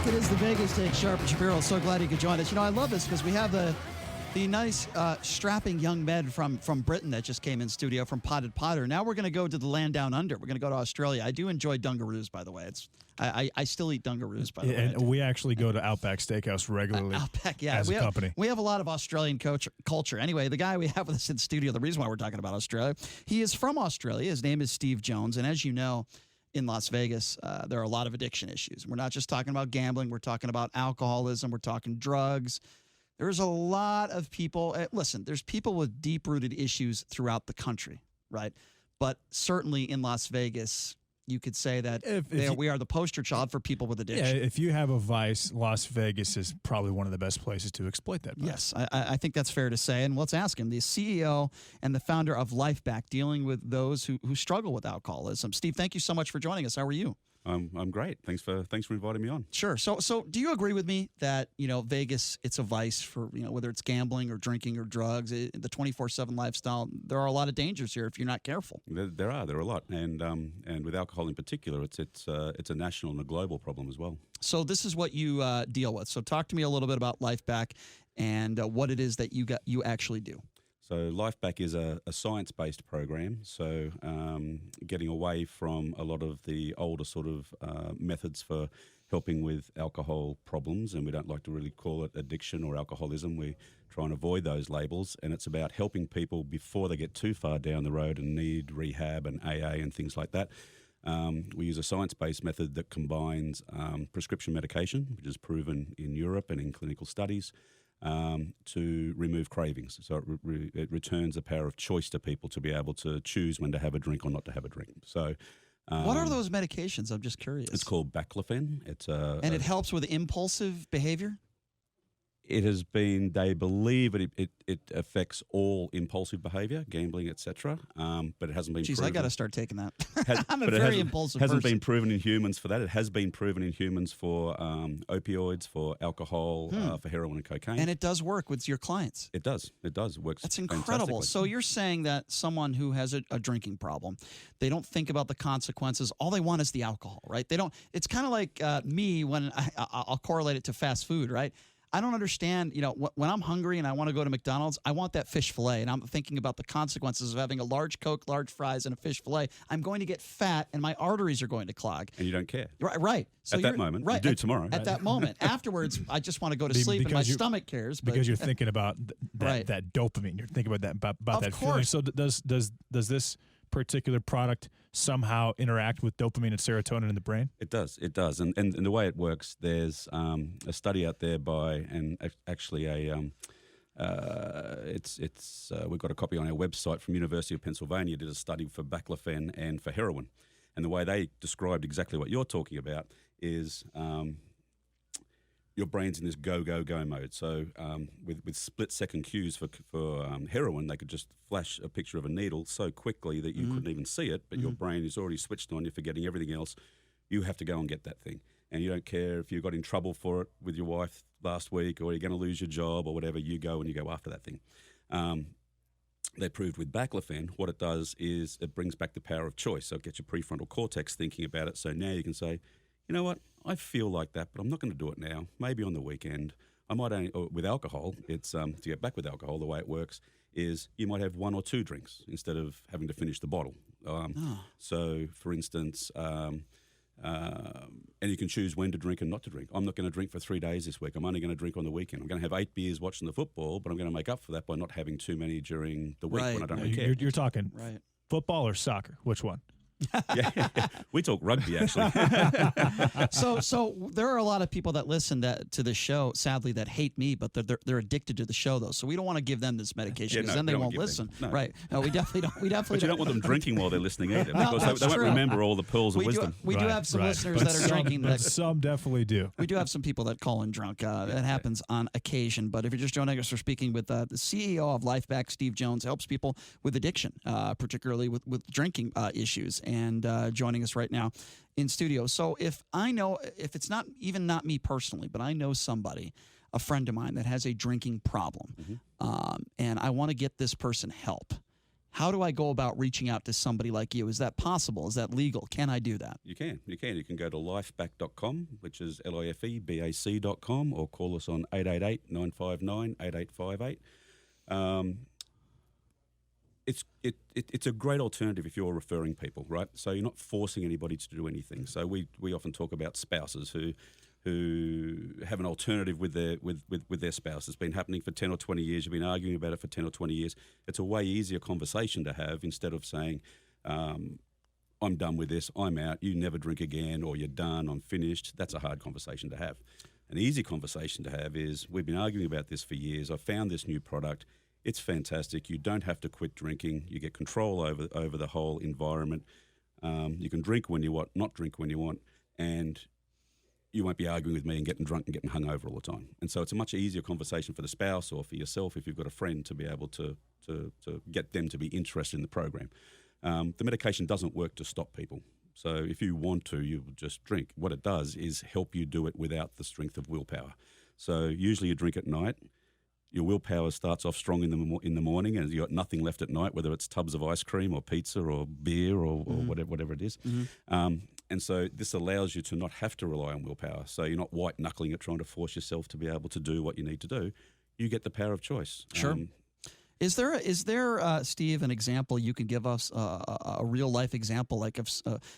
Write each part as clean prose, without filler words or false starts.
back. It is the Vegas Take. Sharp and Shapiro. So glad you could join us. You know, I love this because we have the nice strapping young men from Britain that just came in studio from Potted Potter. Now we're going to go to the land down under. We're going to go to Australia. I do enjoy dungaroos, by the way. I still eat dungaroos, by the way. And we actually go to Outback Steakhouse regularly. Outback, yeah. As a company. We have a lot of Australian culture. Anyway, the guy we have with us in studio, the reason why we're talking about Australia, he is from Australia. His name is Steve Jones. And as you know, in Las Vegas, there are a lot of addiction issues. We're not just talking about gambling. We're talking about alcoholism. We're talking drugs. There's a lot of people. Listen, there's people with deep-rooted issues throughout the country, right? But certainly in Las Vegas, you could say that we are the poster child for people with addiction. Yeah, if you have a vice, Las Vegas is probably one of the best places to exploit that vice. Yes, I think that's fair to say. And let's ask him, the CEO and the founder of Lifebac, dealing with those who struggle with alcoholism. Steve, thank you so much for joining us. How are you? I'm great. Thanks for inviting me on. Sure. So do you agree with me that, Vegas, it's a vice for, whether it's gambling or drinking or drugs, the 24/7 lifestyle, there are a lot of dangers here if you're not careful. There are a lot. And with alcohol in particular, it's a national and a global problem as well. So this is what you deal with. So talk to me a little bit about Lifebac and what it is that you actually do. So Lifebac is a science-based program, so getting away from a lot of the older sort of methods for helping with alcohol problems, and we don't like to really call it addiction or alcoholism. We try and avoid those labels, and it's about helping people before they get too far down the road and need rehab and AA and things like that. We use a science-based method that combines prescription medication, which is proven in Europe and in clinical studies, to remove cravings. So it returns the power of choice to people to be able to choose when to have a drink or not to have a drink. So, what are those medications? I'm just curious. It's called baclofen. And it helps with impulsive behavior? It has been, they believe it affects all impulsive behavior, gambling, etc. But it hasn't been proven. I got to start taking that. I'm a very impulsive person. It hasn't been proven in humans for that. It has been proven in humans for opioids, for alcohol, for heroin and cocaine. And it does work with your clients. It does. It does. It works. That's incredible. So you're saying that someone who has a drinking problem, they don't think about the consequences. All they want is the alcohol, right? They don't. It's kind of like me when I'll correlate it to fast food, right? I don't understand, when I'm hungry and I want to go to McDonald's, I want that fish fillet, and I'm thinking about the consequences of having a large Coke, large fries, and a fish fillet. I'm going to get fat, and my arteries are going to clog. And you don't care. Right. So at that moment. Right, you do tomorrow. At that moment. Afterwards, I just want to go to sleep, and my stomach cares. Because you're thinking about that dopamine. You're thinking about that feeling. So does this particular product somehow interact with dopamine and serotonin in the brain? It does. And the way it works, there's a study out there we've got a copy on our website from University of Pennsylvania, did a study for baclofen and for heroin. And the way they described exactly what you're talking about is your brain's in this go mode. So with split-second cues for heroin, they could just flash a picture of a needle so quickly that you couldn't even see it, but your brain is already switched on. You're forgetting everything else. You have to go and get that thing. And you don't care if you got in trouble for it with your wife last week, or you're going to lose your job or whatever. You go after that thing. They proved with baclofen, what it does is it brings back the power of choice. So it gets your prefrontal cortex thinking about it. So now you can say, you know what, I feel like that, but I'm not going to do it now. Maybe on the weekend. I might only, with alcohol, it's to get back with alcohol, the way it works is you might have 1 or 2 drinks instead of having to finish the bottle. So, for instance, and you can choose when to drink and not to drink. I'm not going to drink for 3 days this week. I'm only going to drink on the weekend. I'm going to have 8 beers watching the football, but I'm going to make up for that by not having too many during the week when I don't really care. You're talking football or soccer? Which one? Yeah, we talk rugby actually. So there are a lot of people that listen to the show, sadly, that hate me, but they're addicted to the show though. So we don't want to give them this medication because then they won't listen. No. Right? No, we definitely don't. But you don't want them drinking while they're listening either, because they won't remember all the pearls of wisdom. We do have some listeners that are drinking. But some definitely do. We do have some people that call in drunk. That happens on occasion. But if you're just joining us, we're speaking with the CEO of Lifebac, Steve Jones, helps people with addiction, particularly with drinking issues, and joining us right now in studio. So if it's not me personally, but I know somebody, a friend of mine that has a drinking problem, and I want to get this person help, How do I go about reaching out to somebody like you? Is that possible? Is that legal? Can I do that? You can. You can go to lifebac.com, which is lifebac.com, or call us on 888-959-8858. It's a great alternative if you're referring people, right? So you're not forcing anybody to do anything. So we often talk about spouses who have an alternative with their spouse. It's been happening for 10 or 20 years. You've been arguing about it for 10 or 20 years. It's a way easier conversation to have instead of saying, I'm done with this, I'm out, you never drink again, or you're done, I'm finished. That's a hard conversation to have. An easy conversation to have is, we've been arguing about this for years. I found this new product. It's fantastic. You don't have to quit drinking. You get control over the whole environment. You can drink when you want, not drink when you want, and you won't be arguing with me and getting drunk and getting hungover all the time. And so it's a much easier conversation for the spouse or for yourself if you've got a friend to be able to get them to be interested in the program. The medication doesn't work to stop people. So if you want to, you just drink. What it does is help you do it without the strength of willpower. So usually you drink at night. Your willpower starts off strong in the morning, and you've got nothing left at night, whether it's tubs of ice cream or pizza or beer or whatever it is. Mm-hmm. And so this allows you to not have to rely on willpower. So you're not white-knuckling it, trying to force yourself to be able to do what you need to do. You get the power of choice. Sure. Is there, Steve, an example you can give us, a real-life example? Like,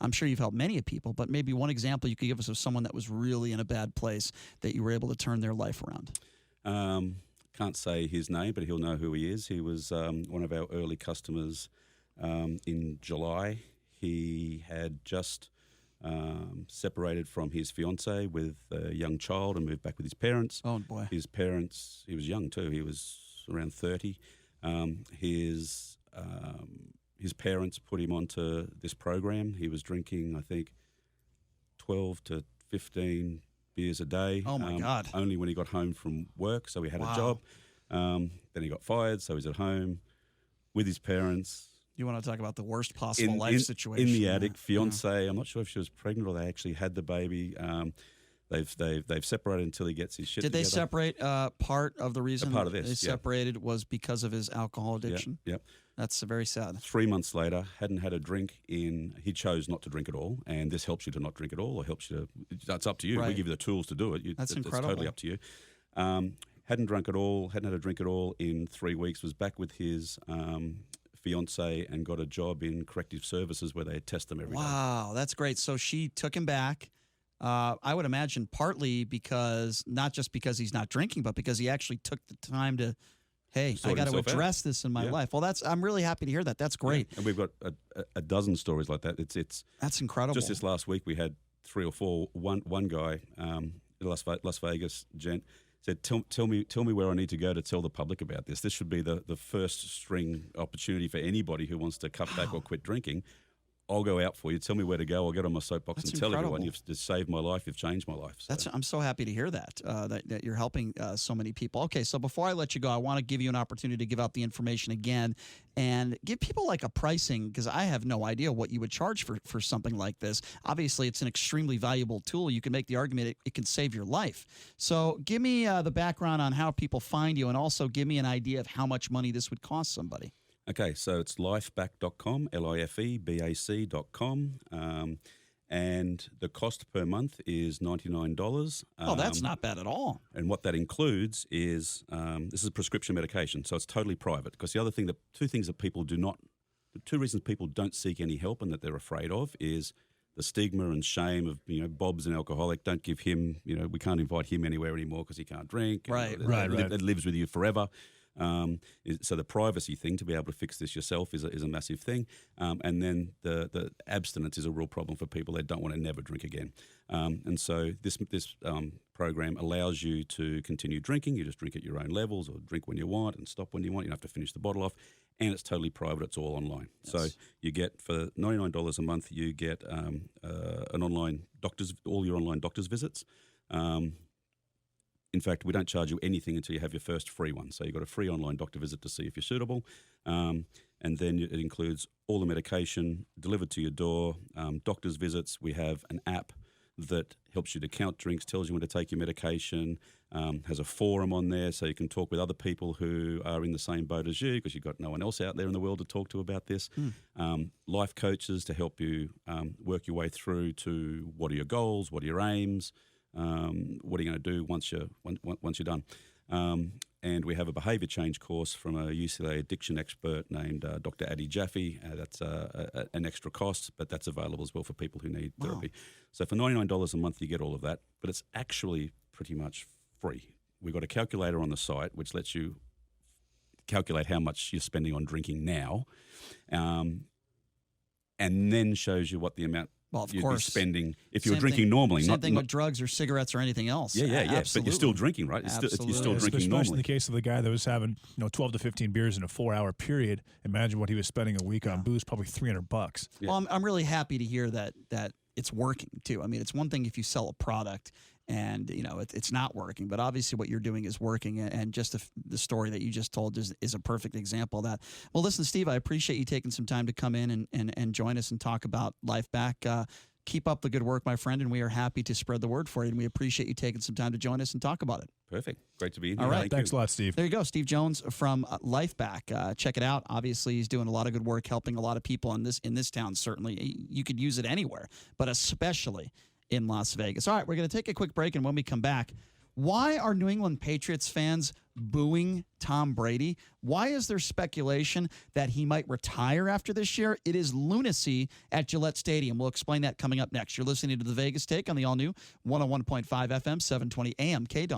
I'm sure you've helped many people, but maybe one example you could give us of someone that was really in a bad place that you were able to turn their life around. Can't say his name, but he'll know who he is. He was one of our early customers in July. He had just separated from his fiancée with a young child and moved back with his parents. Oh, boy. His parents, he was young too. He was around 30. His parents put him onto this program. He was drinking, I think, 12 to 15 beers a day. Oh, my God. Only when he got home from work, so he had a job. Then he got fired, so he's at home with his parents. You want to talk about the worst possible life situation. In the attic, fiancée. I'm not sure if she was pregnant or they actually had the baby. They've separated until he gets his shit together. Did they separate part of the reason part of this, they separated was because of his alcohol addiction? Yep. That's very sad. 3 months later, hadn't had a drink he chose not to drink at all, and this helps you to not drink at all, or helps you to, that's up to you. Right. We give you the tools to do it. That's incredible. It's totally up to you. Hadn't drunk at all, hadn't had a drink at all in 3 weeks, was back with his fiancée and got a job in corrective services where they test them every day. Wow, that's great. So she took him back. I would imagine partly because, not just because he's not drinking, but because he actually took the time to, hey, I got to address this in my life. Well, I'm really happy to hear that. That's great. Yeah. And we've got a dozen stories like that. That's incredible. Just this last week we had 3 or 4. One guy, Las Vegas gent, said, tell me where I need to go to tell the public about this. This should be the first string opportunity for anybody who wants to cut back or quit drinking. I'll go out for you. Tell me where to go. I'll get on my soapbox and tell everyone you've saved my life. You've changed my life. So. I'm so happy to hear that, that you're helping so many people. Okay, so before I let you go, I want to give you an opportunity to give out the information again and give people like a pricing, because I have no idea what you would charge for something like this. Obviously, it's an extremely valuable tool. You can make the argument it can save your life. So give me the background on how people find you, and also give me an idea of how much money this would cost somebody. Okay, so it's lifebac.com, lifebac.com, and the cost per month is $99. Oh, that's not bad at all. And what that includes is, this is a prescription medication, so it's totally private. Because the other thing, two reasons people don't seek any help and that they're afraid of is the stigma and shame of, Bob's an alcoholic, don't give him, we can't invite him anywhere anymore because he can't drink. Right. It lives with you forever. So the privacy thing, to be able to fix this yourself, is a massive thing. And then the abstinence is a real problem for people that don't want to never drink again. And so this program allows you to continue drinking. You just drink at your own levels, or drink when you want and stop when you want. You don't have to finish the bottle off. And it's totally private. It's all online. Yes. So you get, for $99 a month, you get an online all your online doctor's visits. In fact, we don't charge you anything until you have your first free one. So you've got a free online doctor visit to see if you're suitable. And then it includes all the medication delivered to your door, doctor's visits. We have an app that helps you to count drinks, tells you when to take your medication, has a forum on there so you can talk with other people who are in the same boat as you because you've got no one else out there in the world to talk to about this. Life coaches to help you work your way through to what are your goals, what are your aims, what are you going to do once you're done. And we have a behaviour change course from a UCLA addiction expert named Dr. Adi Jaffe. That's an extra cost, but that's available as well for people who need therapy. So for $99 a month, you get all of that, but it's actually pretty much free. We've got a calculator on the site which lets you calculate how much you're spending on drinking now, and then shows you what the amount you'd be spending if you were drinking normally. Same thing with drugs or cigarettes or anything else. Yeah. But you're still drinking, right? You're still drinking normally. Especially in the case of the guy that was having 12 to 15 beers in a 4-hour period. Imagine what he was spending a week on booze, probably $300. Yeah. Well, I'm really happy to hear that it's working too. I mean, it's one thing if you sell a product and it's not working, but obviously what you're doing is working, and just the story that you just told is a perfect example of that. Well, listen, Steve, I appreciate you taking some time to come in and join us and talk about Lifebac. Keep up the good work, my friend, and we are happy to spread the word for you, and we appreciate you taking some time to join us and talk about it. Perfect. Great to be in here. All right. Thanks a lot, Steve. There you go. Steve Jones from Lifebac. Check it out. Obviously, he's doing a lot of good work helping a lot of people in this town. Certainly, you could use it anywhere, but especially in Las Vegas. All right, we're going to take a quick break, and when we come back, why are New England Patriots fans booing Tom Brady? Why is there speculation that he might retire after this year? It is lunacy at Gillette Stadium. We'll explain that coming up next. You're listening to The Vegas Take on the all-new 101.5 FM, 720 AM, KDON.